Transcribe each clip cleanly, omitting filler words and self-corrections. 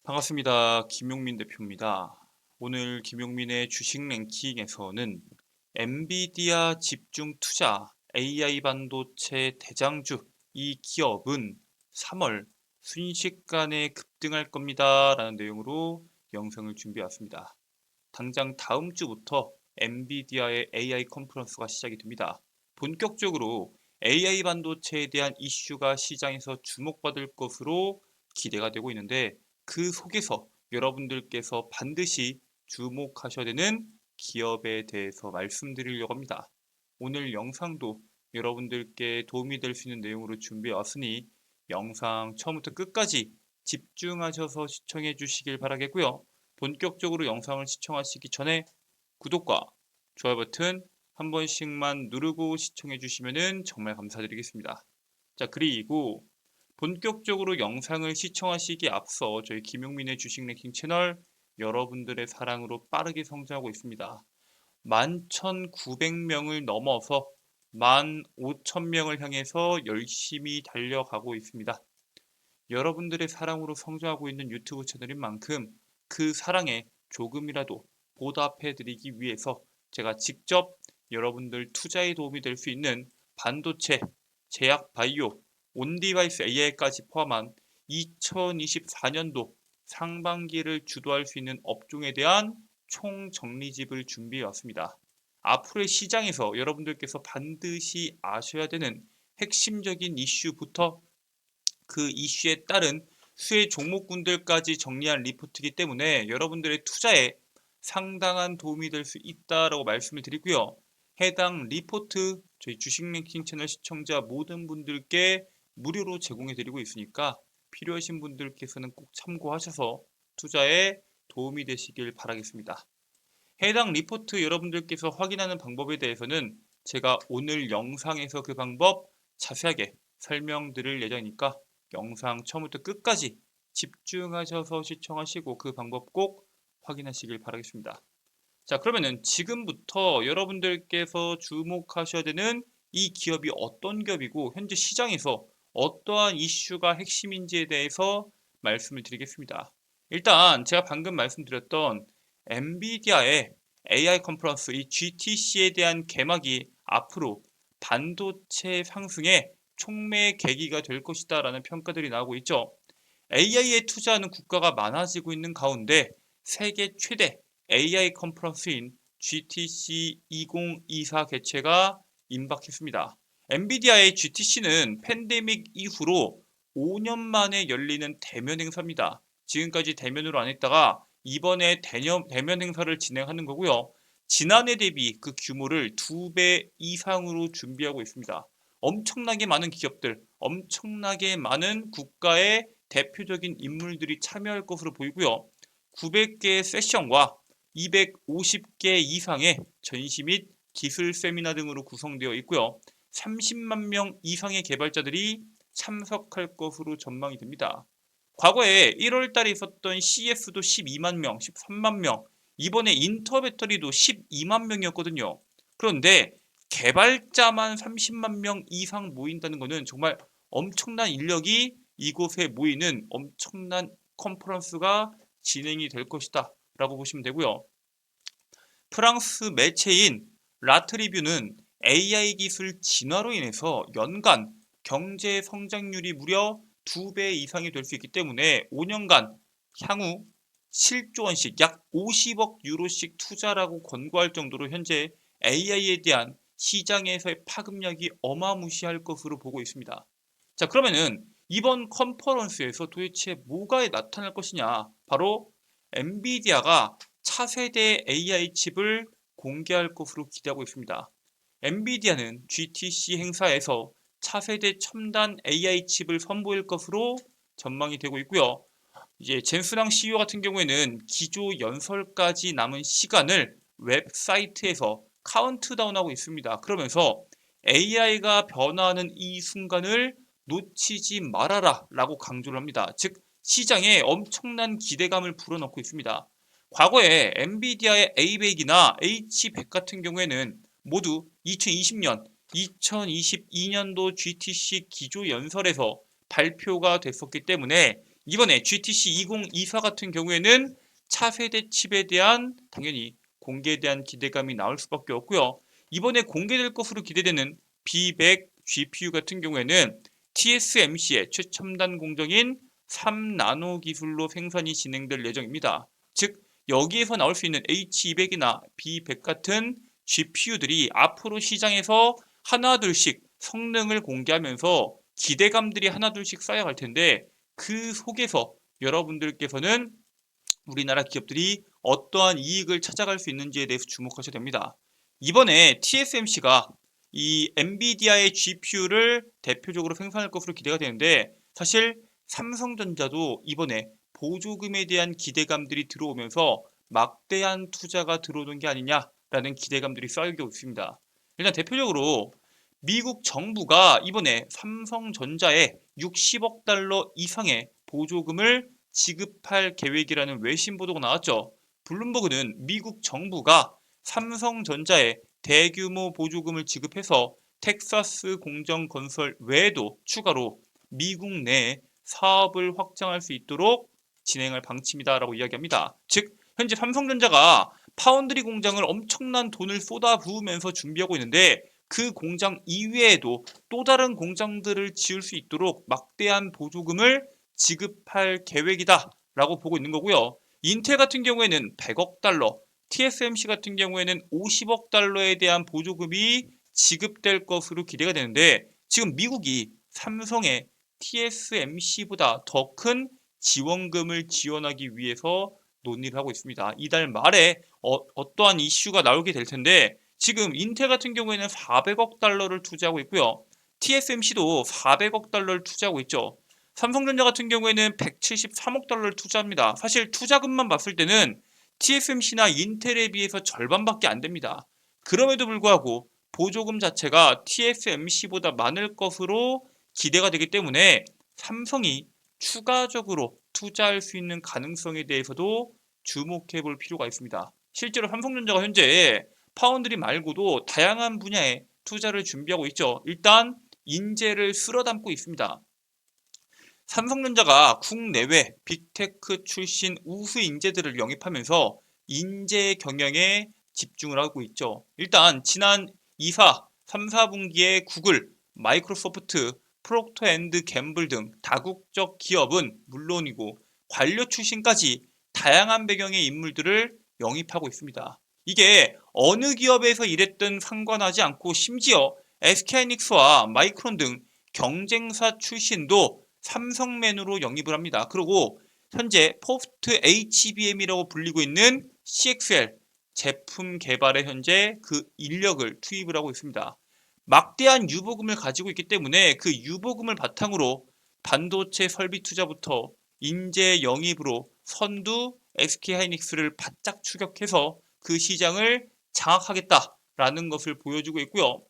반갑습니다. 김용민 대표입니다. 오늘 김용민의 주식 랭킹에서는 엔비디아 집중 투자 AI 반도체 대장주 이 기업은 3월 순식간에 급등할 겁니다. 라는 내용으로 영상을 준비해 왔습니다. 당장 다음 주부터 엔비디아의 AI 컨퍼런스가 시작이 됩니다. 본격적으로 AI 반도체에 대한 이슈가 시장에서 주목받을 것으로 기대가 되고 있는데 그 속에서 여러분들께서 반드시 주목하셔야 되는 기업에 대해서 말씀드리려고 합니다. 오늘 영상도 여러분들께 도움이 될 수 있는 내용으로 준비해 왔으니 영상 처음부터 끝까지 집중하셔서 시청해 주시길 바라겠고요. 본격적으로 영상을 시청하시기 전에 구독과 좋아요 버튼 한 번씩만 누르고 시청해 주시면 정말 감사드리겠습니다. 자, 그리고 본격적으로 영상을 시청하시기에 앞서 저희 김용민의 주식 랭킹 채널 여러분들의 사랑으로 빠르게 성장하고 있습니다. 11,900명을 넘어서 15,000명을 향해서 열심히 달려가고 있습니다. 여러분들의 사랑으로 성장하고 있는 유튜브 채널인 만큼 그 사랑에 조금이라도 보답해드리기 위해서 제가 직접 여러분들 투자에 도움이 될 수 있는 반도체, 제약 바이오, 온디바이스 AI까지 포함한 2024년도 상반기를 주도할 수 있는 업종에 대한 총정리집을 준비해 왔습니다. 앞으로의 시장에서 여러분들께서 반드시 아셔야 되는 핵심적인 이슈부터 그 이슈에 따른 수혜 종목군들까지 정리한 리포트이기 때문에 여러분들의 투자에 상당한 도움이 될 수 있다라고 말씀을 드리고요. 해당 리포트 저희 주식 랭킹 채널 시청자 모든 분들께 무료로 제공해 드리고 있으니까 필요하신 분들께서는 꼭 참고하셔서 투자에 도움이 되시길 바라겠습니다. 해당 리포트 여러분들께서 확인하는 방법에 대해서는 제가 오늘 영상에서 그 방법 자세하게 설명드릴 예정이니까 영상 처음부터 끝까지 집중하셔서 시청하시고 그 방법 꼭 확인하시길 바라겠습니다. 자, 그러면은 지금부터 여러분들께서 주목하셔야 되는 이 기업이 어떤 기업이고 현재 시장에서 어떠한 이슈가 핵심인지에 대해서 말씀을 드리겠습니다. 일단 제가 방금 말씀드렸던 엔비디아의 AI 컨퍼런스 이 GTC에 대한 개막이 앞으로 반도체 상승의 촉매 계기가 될 것이다 라는 평가들이 나오고 있죠. AI에 투자하는 국가가 많아지고 있는 가운데 세계 최대 AI 컨퍼런스인 GTC 2024 개최가 임박했습니다. 엔비디아의 GTC는 팬데믹 이후로 5년 만에 열리는 대면 행사입니다. 지금까지 대면으로 안 했다가 이번에 대면 행사를 진행하는 거고요. 지난해 대비 그 규모를 2배 이상으로 준비하고 있습니다. 엄청나게 많은 기업들, 엄청나게 많은 국가의 대표적인 인물들이 참여할 것으로 보이고요. 900개의 세션과 250개 이상의 전시 및 기술 세미나 등으로 구성되어 있고요. 30만 명 이상의 개발자들이 참석할 것으로 전망이 됩니다. 과거에 1월 달에 있었던 CES도 12만 명, 13만 명, 이번에 인터 배터리도 12만 명이었거든요. 그런데 개발자만 30만 명 이상 모인다는 것은 정말 엄청난 인력이 이곳에 모이는 엄청난 컨퍼런스가 진행이 될 것이다 라고 보시면 되고요. 프랑스 매체인 라트리뷰는 AI 기술 진화로 인해서 연간 경제 성장률이 무려 2배 이상이 될 수 있기 때문에 5년간 향후 7조 원씩 약 50억 유로씩 투자라고 권고할 정도로 현재 AI에 대한 시장에서의 파급력이 어마무시할 것으로 보고 있습니다. 자, 그러면은 이번 컨퍼런스에서 도대체 뭐가 나타날 것이냐? 바로 엔비디아가 차세대 AI 칩을 공개할 것으로 기대하고 있습니다. 엔비디아는 GTC 행사에서 차세대 첨단 AI 칩을 선보일 것으로 전망이 되고 있고요. 이제 젠스랑 CEO 같은 경우에는 기조 연설까지 남은 시간을 웹사이트에서 카운트다운하고 있습니다. 그러면서 AI가 변화하는 이 순간을 놓치지 말아라 라고 강조를 합니다. 즉 시장에 엄청난 기대감을 불어넣고 있습니다. 과거에 엔비디아의 A100이나 H100 같은 경우에는 모두 2020년, 2022년도 GTC 기조 연설에서 발표가 됐었기 때문에 이번에 GTC 2024 같은 경우에는 차세대 칩에 대한 당연히 공개에 대한 기대감이 나올 수밖에 없고요. 이번에 공개될 것으로 기대되는 B100 GPU 같은 경우에는 TSMC의 최첨단 공정인 3나노 기술로 생산이 진행될 예정입니다. 즉 여기에서 나올 수 있는 H200이나 B100 같은 GPU들이 앞으로 시장에서 하나둘씩 성능을 공개하면서 기대감들이 하나둘씩 쌓여갈 텐데 그 속에서 여러분들께서는 우리나라 기업들이 어떠한 이익을 찾아갈 수 있는지에 대해서 주목하셔야 됩니다. 이번에 TSMC가 이 엔비디아의 GPU를 대표적으로 생산할 것으로 기대가 되는데 사실 삼성전자도 이번에 보조금에 대한 기대감들이 들어오면서 막대한 투자가 들어오는 게 아니냐라는 기대감들이 쌓이고 있습니다. 일단 대표적으로 미국 정부가 이번에 삼성전자에 60억 달러 이상의 보조금을 지급할 계획이라는 외신 보도가 나왔죠. 블룸버그는 미국 정부가 삼성전자에 대규모 보조금을 지급해서 텍사스 공정 건설 외에도 추가로 미국 내에 사업을 확장할 수 있도록 진행할 방침이다라고 이야기합니다. 즉 현재 삼성전자가 파운드리 공장을 엄청난 돈을 쏟아부으면서 준비하고 있는데 그 공장 이외에도 또 다른 공장들을 지을 수 있도록 막대한 보조금을 지급할 계획이다라고 보고 있는 거고요. 인텔 같은 경우에는 100억 달러, TSMC 같은 경우에는 50억 달러에 대한 보조금이 지급될 것으로 기대가 되는데 지금 미국이 삼성의 TSMC보다 더 큰 지원금을 지원하기 위해서 논의를 하고 있습니다. 이달 말에 어떠한 이슈가 나오게 될 텐데 지금 인텔 같은 경우에는 400억 달러를 투자하고 있고요. TSMC도 400억 달러를 투자하고 있죠. 삼성전자 같은 경우에는 173억 달러를 투자합니다. 사실 투자금만 봤을 때는 TSMC나 인텔에 비해서 절반밖에 안 됩니다. 그럼에도 불구하고 보조금 자체가 TSMC보다 많을 것으로 기대가 되기 때문에 삼성이 추가적으로 투자할 수 있는 가능성에 대해서도 주목해 볼 필요가 있습니다. 실제로 삼성전자가 현재 파운드리 말고도 다양한 분야에 투자를 준비하고 있죠. 일단 인재를 쓸어 담고 있습니다. 삼성전자가 국내외 빅테크 출신 우수 인재들을 영입하면서 인재 경영에 집중을 하고 있죠. 일단 지난 2사, 3, 4분기에 구글, 마이크로소프트, 프록터 앤드 갬블 등 다국적 기업은 물론이고 관료 출신까지 다양한 배경의 인물들을 영입하고 있습니다. 이게 어느 기업에서 일했든 상관하지 않고 심지어 SK하이닉스와 마이크론 등 경쟁사 출신도 삼성맨으로 영입을 합니다. 그리고 현재 포스트 HBM이라고 불리고 있는 CXL 제품 개발에 현재 그 인력을 투입을 하고 있습니다. 막대한 유보금을 가지고 있기 때문에 그 유보금을 바탕으로 반도체 설비 투자부터 인재 영입으로 선두 SK하이닉스를 바짝 추격해서 그 시장을 장악하겠다라는 것을 보여주고 있고요.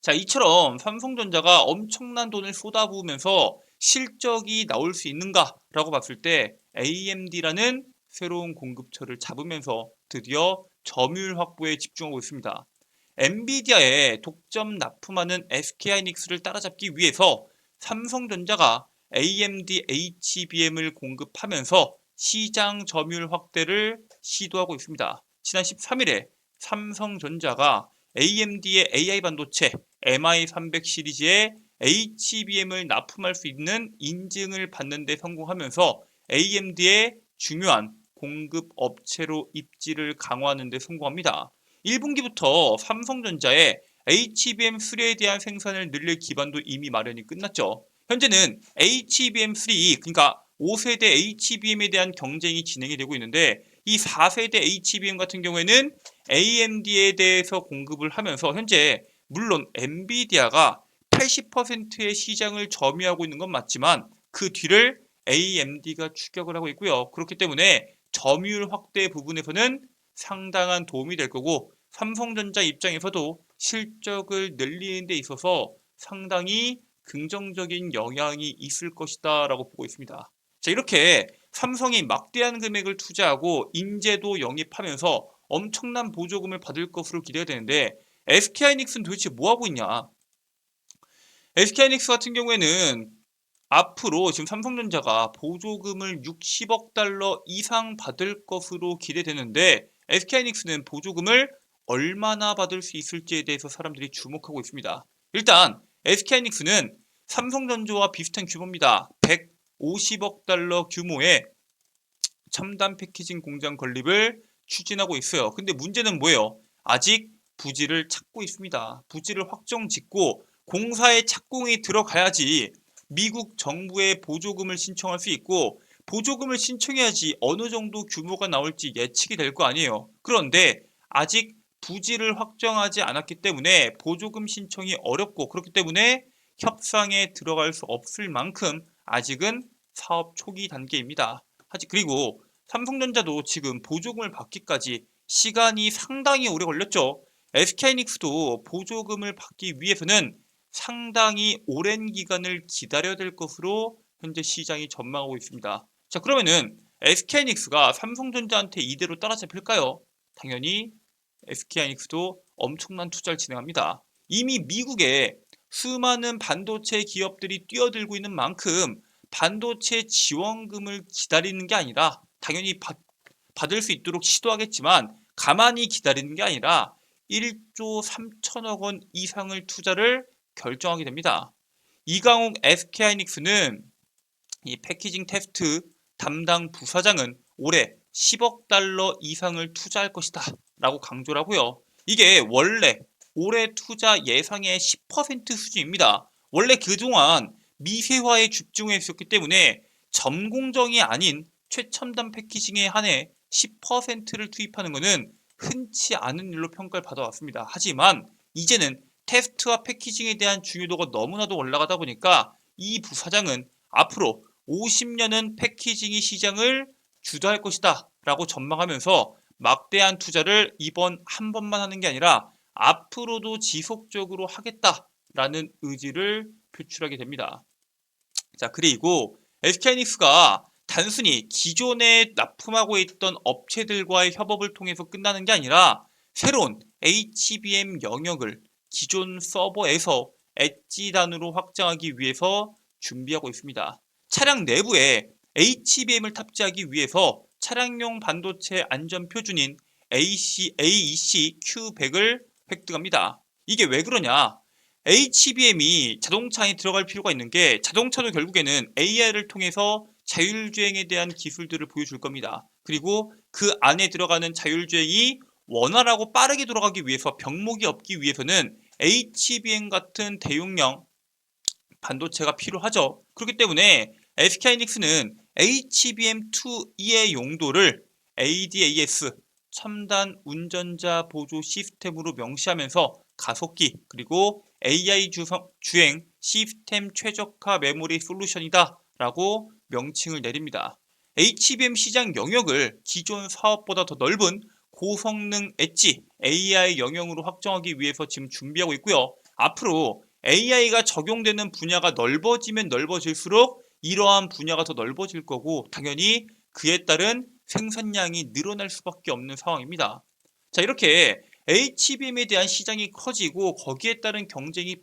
자, 이처럼 삼성전자가 엄청난 돈을 쏟아부으면서 실적이 나올 수 있는가라고 봤을 때 AMD라는 새로운 공급처를 잡으면서 드디어 점유율 확보에 집중하고 있습니다. 엔비디아에 독점 납품하는 SK하이닉스를 따라잡기 위해서 삼성전자가 AMD HBM을 공급하면서 시장 점유율 확대를 시도하고 있습니다. 지난 13일에 삼성전자가 AMD의 AI 반도체 MI300 시리즈의 HBM을 납품할 수 있는 인증을 받는 데 성공하면서 AMD의 중요한 공급 업체로 입지를 강화하는 데 성공합니다. 1분기부터 삼성전자의 HBM3에 대한 생산을 늘릴 기반도 이미 마련이 끝났죠. 현재는 HBM3, 그러니까 5세대 HBM에 대한 경쟁이 진행이 되고 있는데 이 4세대 HBM 같은 경우에는 AMD에 대해서 공급을 하면서 현재 물론 엔비디아가 80%의 시장을 점유하고 있는 건 맞지만 그 뒤를 AMD가 추격을 하고 있고요. 그렇기 때문에 점유율 확대 부분에서는 상당한 도움이 될 거고 삼성전자 입장에서도 실적을 늘리는 데 있어서 상당히 긍정적인 영향이 있을 것이다 라고 보고 있습니다. 자, 이렇게 삼성이 막대한 금액을 투자하고 인재도 영입하면서 엄청난 보조금을 받을 것으로 기대가 되는데 SK하이닉스는 도대체 뭐 하고 있냐? SK하이닉스 같은 경우에는 앞으로 지금 삼성전자가 보조금을 60억 달러 이상 받을 것으로 기대되는데 SK하이닉스는 보조금을 얼마나 받을 수 있을지에 대해서 사람들이 주목하고 있습니다. 일단 SK하이닉스는 삼성전자와 비슷한 규모입니다. 150억 달러 규모의 첨단 패키징 공장 건립을 추진하고 있어요. 근데 문제는 뭐예요? 아직 부지를 찾고 있습니다. 부지를 확정 짓고 공사에 착공이 들어가야지 미국 정부에 보조금을 신청할 수 있고 보조금을 신청해야지 어느 정도 규모가 나올지 예측이 될 거 아니에요. 그런데 아직 부지를 확정하지 않았기 때문에 보조금 신청이 어렵고 그렇기 때문에 협상에 들어갈 수 없을 만큼 아직은 사업 초기 단계입니다. 그리고 삼성전자도 지금 보조금을 받기까지 시간이 상당히 오래 걸렸죠. SK하이닉스도 보조금을 받기 위해서는 상당히 오랜 기간을 기다려야 될 것으로 현재 시장이 전망하고 있습니다. 자, 그러면은 SK하이닉스가 삼성전자한테 이대로 따라잡힐까요? 당연히 SK하이닉스도 엄청난 투자를 진행합니다. 이미 미국에 수많은 반도체 기업들이 뛰어들고 있는 만큼 반도체 지원금을 기다리는 게 아니라 당연히 받을 수 있도록 시도하겠지만 가만히 기다리는 게 아니라 1조 3천억 원 이상을 투자를 결정하게 됩니다. 이강욱 SK하이닉스는 이 패키징 테스트 담당 부사장은 올해 10억 달러 이상을 투자할 것이다 라고 강조를 하고요. 이게 원래 올해 투자 예상의 10% 수준입니다. 원래 그동안 미세화에 집중했었기 때문에 점공정이 아닌 최첨단 패키징에 한해 10%를 투입하는 것은 흔치 않은 일로 평가를 받아왔습니다. 하지만 이제는 테스트와 패키징에 대한 중요도가 너무나도 올라가다 보니까 이 부사장은 앞으로 50년은 패키징이 시장을 주도할 것이다 라고 전망하면서 막대한 투자를 이번 한 번만 하는 게 아니라 앞으로도 지속적으로 하겠다라는 의지를 표출하게 됩니다. 자, 그리고 SK하이닉스가 단순히 기존에 납품하고 있던 업체들과의 협업을 통해서 끝나는 게 아니라 새로운 HBM 영역을 기존 서버에서 엣지단으로 확장하기 위해서 준비하고 있습니다. 차량 내부에 HBM을 탑재하기 위해서 차량용 반도체 안전표준인 AEC Q100을 획득합니다. 이게 왜 그러냐? HBM이 자동차에 들어갈 필요가 있는 게 자동차도 결국에는 AI를 통해서 자율주행에 대한 기술들을 보여줄 겁니다. 그리고 그 안에 들어가는 자율주행이 원활하고 빠르게 돌아가기 위해서 병목이 없기 위해서는 HBM 같은 대용량 반도체가 필요하죠. 그렇기 때문에 SK하이닉스는 HBM2E의 용도를 ADAS 첨단 운전자 보조 시스템으로 명시하면서 가속기 그리고 AI 주행 시스템 최적화 메모리 솔루션이다 라고 명칭을 내립니다. HBM 시장 영역을 기존 사업보다 더 넓은 고성능 엣지 AI 영역으로 확정하기 위해서 지금 준비하고 있고요. 앞으로 AI가 적용되는 분야가 넓어지면 넓어질수록 이러한 분야가 더 넓어질 거고 당연히 그에 따른 생산량이 늘어날 수밖에 없는 상황입니다. 자, 이렇게 HBM에 대한 시장이 커지고 거기에 따른 경쟁이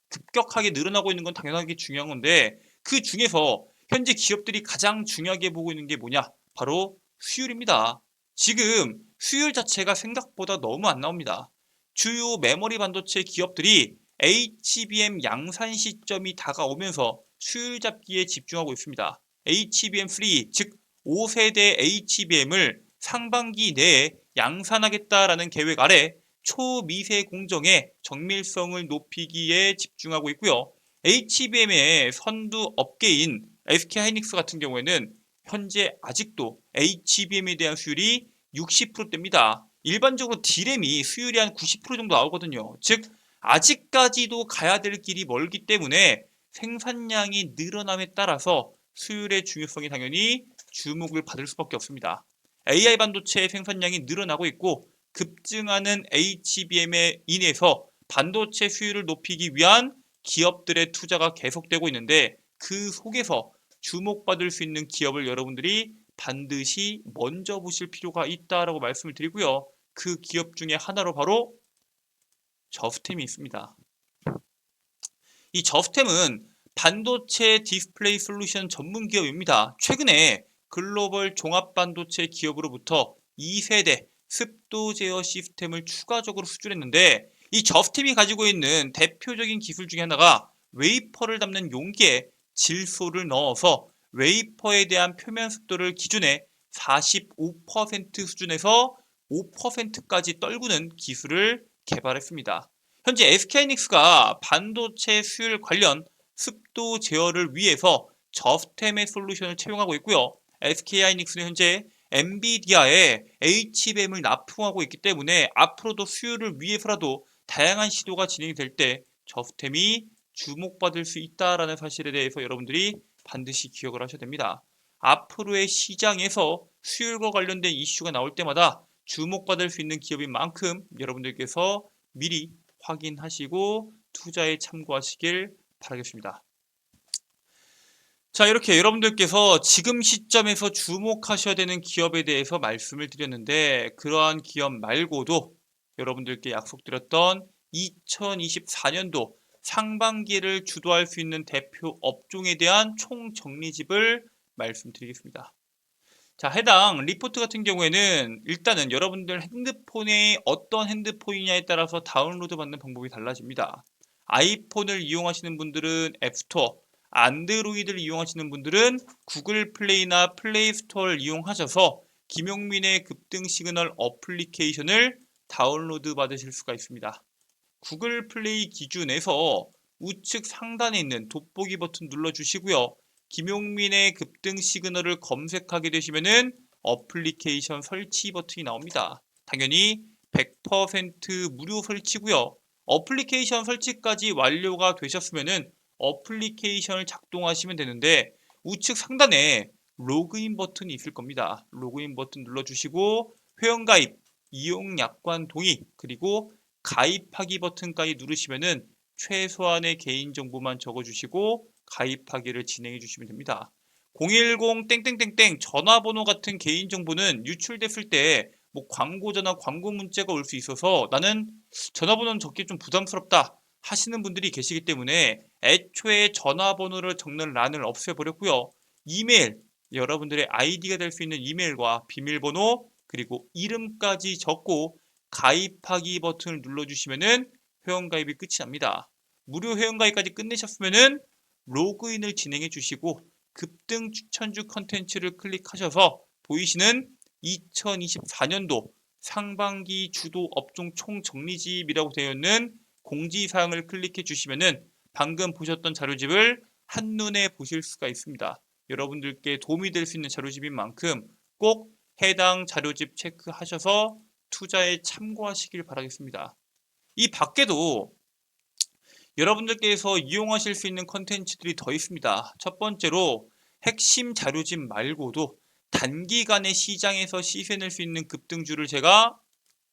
급격하게 늘어나고 있는 건 당연하게 중요한 건데 그 중에서 현재 기업들이 가장 중요하게 보고 있는 게 뭐냐? 바로 수율입니다. 지금 수율 자체가 생각보다 너무 안 나옵니다. 주요 메모리 반도체 기업들이 HBM 양산 시점이 다가오면서 수율 잡기에 집중하고 있습니다. HBM3, 즉 5세대 HBM을 상반기 내에 양산하겠다라는 계획 아래 초미세 공정의 정밀성을 높이기에 집중하고 있고요. HBM의 선두 업계인 SK하이닉스 같은 경우에는 현재 아직도 HBM에 대한 수율이 60%대입니다. 일반적으로 D램이 수율이 한 90% 정도 나오거든요. 즉 아직까지도 가야 될 길이 멀기 때문에 생산량이 늘어남에 따라서 수율의 중요성이 당연히 주목을 받을 수밖에 없습니다. AI 반도체의 생산량이 늘어나고 있고 급증하는 HBM에 인해서 반도체 수율을 높이기 위한 기업들의 투자가 계속되고 있는데 그 속에서 주목받을 수 있는 기업을 여러분들이 반드시 먼저 보실 필요가 있다라고 말씀을 드리고요. 그 기업 중에 하나로 바로 저스템이 있습니다. 이 저스템은 반도체 디스플레이 솔루션 전문 기업입니다. 최근에 글로벌 종합 반도체 기업으로부터 2세대 습도 제어 시스템을 추가적으로 수출했는데 이 저스팀이 가지고 있는 대표적인 기술 중에 하나가 웨이퍼를 담는 용기에 질소를 넣어서 웨이퍼에 대한 표면 습도를 기준에 45% 수준에서 5%까지 떨구는 기술을 개발했습니다. 현재 SK하이닉스가 반도체 수율 관련 습도 제어를 위해서 저스템의 솔루션을 채용하고 있고요. SK하이닉스는 현재 엔비디아에 HBM을 납품하고 있기 때문에 앞으로도 수율을 위해서라도 다양한 시도가 진행이 될 때 저스템이 주목받을 수 있다는 사실에 대해서 여러분들이 반드시 기억을 하셔야 됩니다. 앞으로의 시장에서 수율과 관련된 이슈가 나올 때마다 주목받을 수 있는 기업인 만큼 여러분들께서 미리 확인하시고 투자에 참고하시길 바라겠습니다. 자, 이렇게 여러분들께서 지금 시점에서 주목하셔야 되는 기업에 대해서 말씀을 드렸는데 그러한 기업 말고도 여러분들께 약속드렸던 2024년도 상반기를 주도할 수 있는 대표 업종에 대한 총정리집을 말씀드리겠습니다. 자, 해당 리포트 같은 경우에는 일단은 여러분들 핸드폰에 어떤 핸드폰이냐에 따라서 다운로드 받는 방법이 달라집니다. 아이폰을 이용하시는 분들은 앱스토어, 안드로이드를 이용하시는 분들은 구글 플레이나 플레이 스토어를 이용하셔서 김용민의 급등 시그널 어플리케이션을 다운로드 받으실 수가 있습니다. 구글 플레이 기준에서 우측 상단에 있는 돋보기 버튼 눌러주시고요. 김용민의 급등 시그널을 검색하게 되시면은 어플리케이션 설치 버튼이 나옵니다. 당연히 100% 무료 설치고요. 어플리케이션 설치까지 완료가 되셨으면은 어플리케이션을 작동하시면 되는데 우측 상단에 로그인 버튼이 있을 겁니다. 로그인 버튼 눌러주시고 회원가입, 이용약관 동의, 그리고 가입하기 버튼까지 누르시면은 최소한의 개인정보만 적어주시고 가입하기를 진행해 주시면 됩니다. 010 땡땡땡땡 전화번호 같은 개인정보는 유출됐을 때 뭐 광고 전화, 광고 문자가 올 수 있어서 나는 전화번호는 적기 좀 부담스럽다 하시는 분들이 계시기 때문에 애초에 전화번호를 적는 란을 없애버렸고요. 이메일, 여러분들의 아이디가 될 수 있는 이메일과 비밀번호 그리고 이름까지 적고 가입하기 버튼을 눌러주시면은 회원가입이 끝이 납니다. 무료 회원가입까지 끝내셨으면은 로그인을 진행해 주시고 급등 추천주 컨텐츠를 클릭하셔서 보이시는 2024년도 상반기 주도 업종 총정리집이라고 되어 있는 공지사항을 클릭해 주시면은 방금 보셨던 자료집을 한눈에 보실 수가 있습니다. 여러분들께 도움이 될 수 있는 자료집인 만큼 꼭 해당 자료집 체크하셔서 투자에 참고하시길 바라겠습니다. 이 밖에도 여러분들께서 이용하실 수 있는 컨텐츠들이 더 있습니다. 첫 번째로 핵심 자료집 말고도 단기간에 시장에서 시세낼 수 있는 급등주를 제가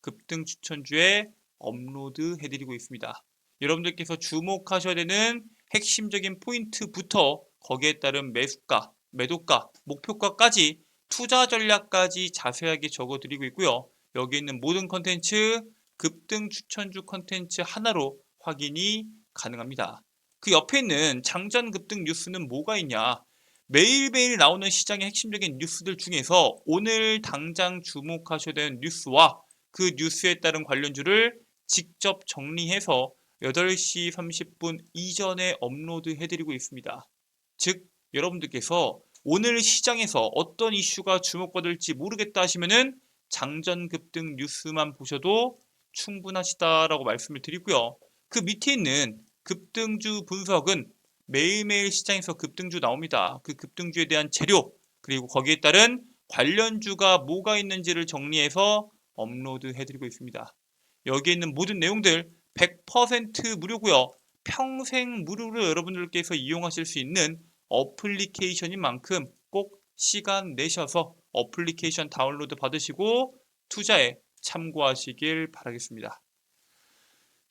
급등 추천주에 업로드 해드리고 있습니다. 여러분들께서 주목하셔야 되는 핵심적인 포인트부터 거기에 따른 매수가, 매도가, 목표가까지 투자 전략까지 자세하게 적어드리고 있고요. 여기 있는 모든 컨텐츠 급등 추천주 컨텐츠 하나로 확인이 가능합니다. 그 옆에 있는 장전 급등 뉴스는 뭐가 있냐? 매일매일 나오는 시장의 핵심적인 뉴스들 중에서 오늘 당장 주목하셔야 되는 뉴스와 그 뉴스에 따른 관련주를 직접 정리해서 8시 30분 이전에 업로드 해드리고 있습니다. 즉 여러분들께서 오늘 시장에서 어떤 이슈가 주목받을지 모르겠다 하시면은 장전 급등 뉴스만 보셔도 충분하시다라고 말씀을 드리고요. 그 밑에 있는 급등주 분석은 매일매일 시장에서 급등주 나옵니다. 그 급등주에 대한 재료 그리고 거기에 따른 관련주가 뭐가 있는지를 정리해서 업로드 해드리고 있습니다. 여기에 있는 모든 내용들 100% 무료고요. 평생 무료로 여러분들께서 이용하실 수 있는 어플리케이션인 만큼 꼭 시간 내셔서 어플리케이션 다운로드 받으시고 투자에 참고하시길 바라겠습니다.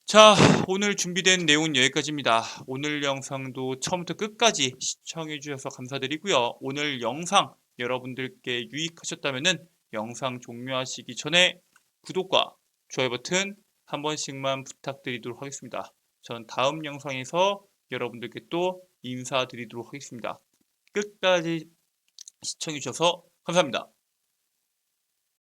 자, 오늘 준비된 내용은 여기까지입니다. 오늘 영상도 처음부터 끝까지 시청해 주셔서 감사드리고요. 오늘 영상 여러분들께 유익하셨다면 영상 종료하시기 전에 구독과 좋아요 버튼 한 번씩만 부탁드리도록 하겠습니다. 전 다음 영상에서 여러분들께 또 인사드리도록 하겠습니다. 끝까지 시청해 주셔서 감사합니다.